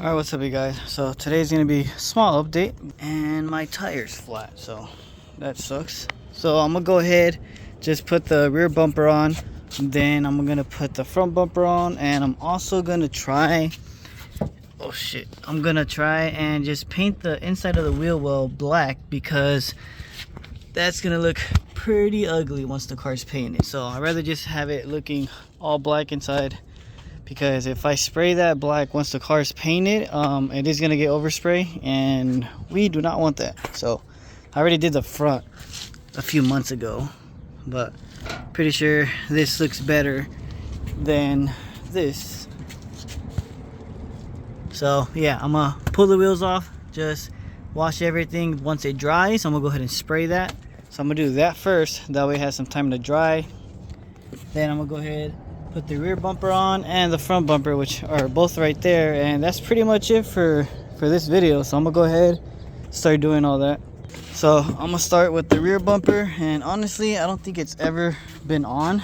Alright, what's up you guys? So today's gonna be a small update and my tire's flat, so that sucks. So I'm gonna go ahead, just put the rear bumper on, then I'm gonna put the front bumper on, and I'm also gonna try I'm gonna try and just paint the inside of the wheel well black, because that's gonna look pretty ugly once the car's painted. So I'd rather just have it looking all black inside, because if I spray that black once the car is painted, it is going to get overspray, and we do not want that. So I already did the front a few months ago, but pretty sure this looks better than this. So yeah, I'm gonna pull the wheels off, just wash everything. Once it dries, I'm gonna go ahead and spray that. So I'm gonna do that first, that way it has some time to dry. Then I'm gonna go ahead, put the rear bumper on and the front bumper, which are both right there, and that's pretty much it for this video. So I'm gonna go ahead, start doing all that. So I'm gonna start with the rear bumper, and honestly I don't think it's ever been on.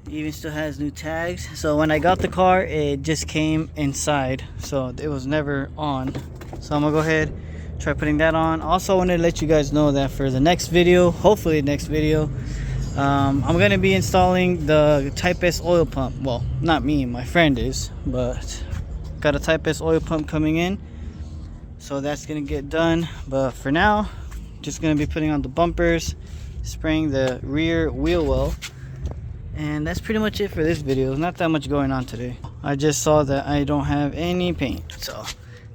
It even still has new tags. So when I got the car, it just came inside, so it was never on. So I'm gonna go ahead, try putting that on. Also, I wanted to let you guys know that for the next video, hopefully the next video, I'm going to be installing the Type S oil pump. Well, not me, my friend is, but got a Type S oil pump coming in, so that's going to get done. But for now, just going to be putting on the bumpers, spraying the rear wheel well, and that's pretty much it for this video. Not that much going on today. I just saw that I don't have any paint, so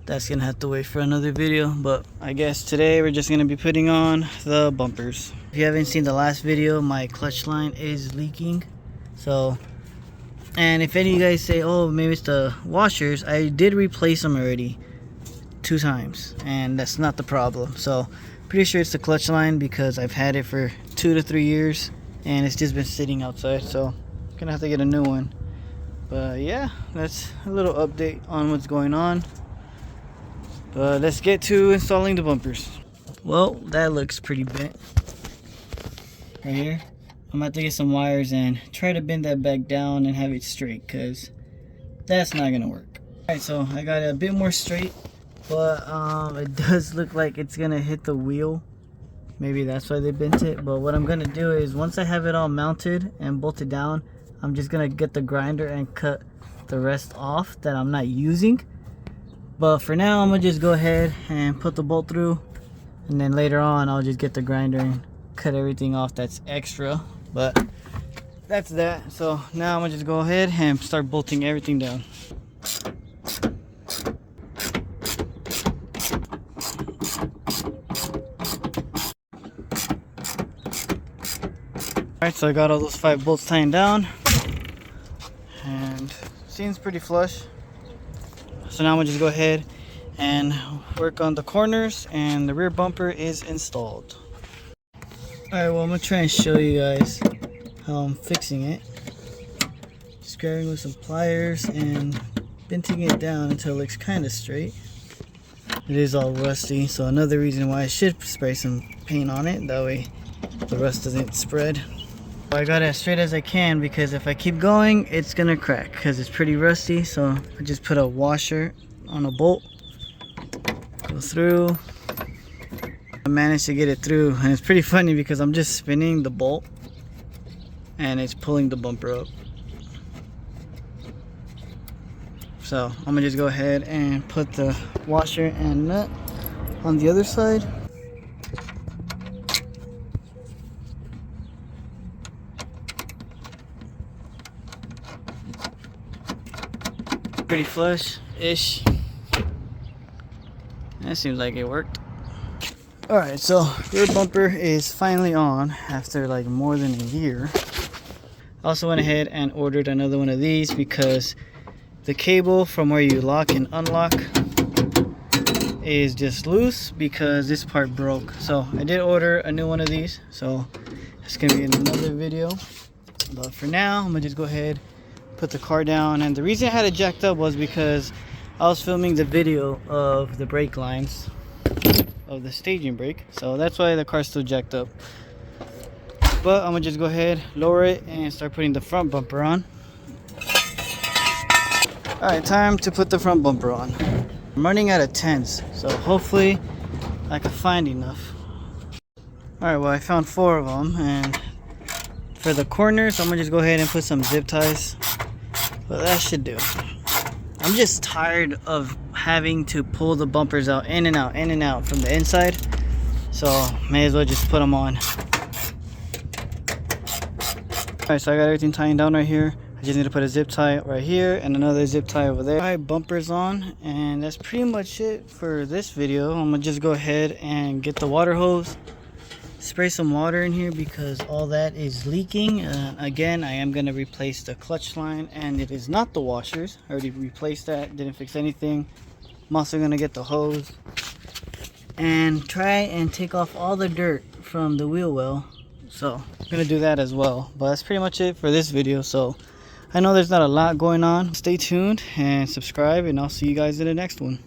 that's gonna have to wait for another video. But I guess today we're just gonna be putting on the bumpers. If you haven't seen the last video, my clutch line is leaking. So, and if any of you guys say, oh, maybe it's the washers, I did replace them already 2 times, and that's not the problem. So pretty sure it's the clutch line, because I've had it for 2 to 3 years and it's just been sitting outside, so I'm gonna have to get a new one. But yeah, that's a little update on what's going on. But let's get to installing the bumpers. Well, that looks pretty bent right here. I'm gonna have to get some wires and try to bend that back down and have it straight, because that's not gonna work. Alright, so I got it a bit more straight, but it does look like it's gonna hit the wheel. Maybe that's why they bent it. But what I'm gonna do is, once I have it all mounted and bolted down, I'm just gonna get the grinder and cut the rest off that I'm not using. But for now, I'm gonna just go ahead and put the bolt through, and then later on I'll just get the grinder and cut everything off that's extra. But that's that. So now I'm gonna just go ahead and start bolting everything down. Alright, so I got all those 5 bolts tightened down, and seems pretty flush. So now I'm gonna just go ahead and work on the corners, and the rear bumper is installed. Alright, well, I'm gonna try and show you guys how I'm fixing it. Just grabbing with some pliers and benting it down until it looks kind of straight. It is all rusty, so another reason why I should spray some paint on it, that way the rust doesn't spread. I got it as straight as I can, because if I keep going, it's gonna crack because it's pretty rusty. So I just put a washer on a bolt, go through. I managed to get it through, and it's pretty funny because I'm just spinning the bolt and it's pulling the bumper up. So I'm gonna just go ahead and put the washer and nut on the other side. Pretty flush-ish. That seems like it worked. Alright, so rear bumper is finally on after like more than a year. I also went ahead and ordered another one of these, because the cable from where you lock and unlock is just loose because this part broke. So I did order a new one of these, so it's gonna be in another video. But for now, I'm gonna just go ahead, put the car down. And the reason I had it jacked up was because I was filming the video of the brake lines of the staging brake, so that's why the car's still jacked up. But I'm gonna just go ahead, lower it, and start putting the front bumper on. Alright, time to put the front bumper on. I'm running out of tens, so hopefully I can find enough. Alright, well I found 4 of them, and for the corners I'm gonna just go ahead and put some zip ties, but that should do. I'm just tired of having to pull the bumpers out in and out from the inside, so may as well just put them on. Alright, so I got everything tying down right here. I just need to put a zip tie right here and another zip tie over there. Alright, bumpers on, and that's pretty much it for this video. I'm gonna just go ahead and get the water hose, spray some water in here because all that is leaking. Again, I am gonna replace the clutch line, and it is not the washers. I already replaced that, didn't fix anything. I'm also gonna get the hose and try and take off all the dirt from the wheel well. So I'm gonna do that as well. But that's pretty much it for this video. So I know there's not a lot going on. Stay tuned and subscribe, and I'll see you guys in the next one.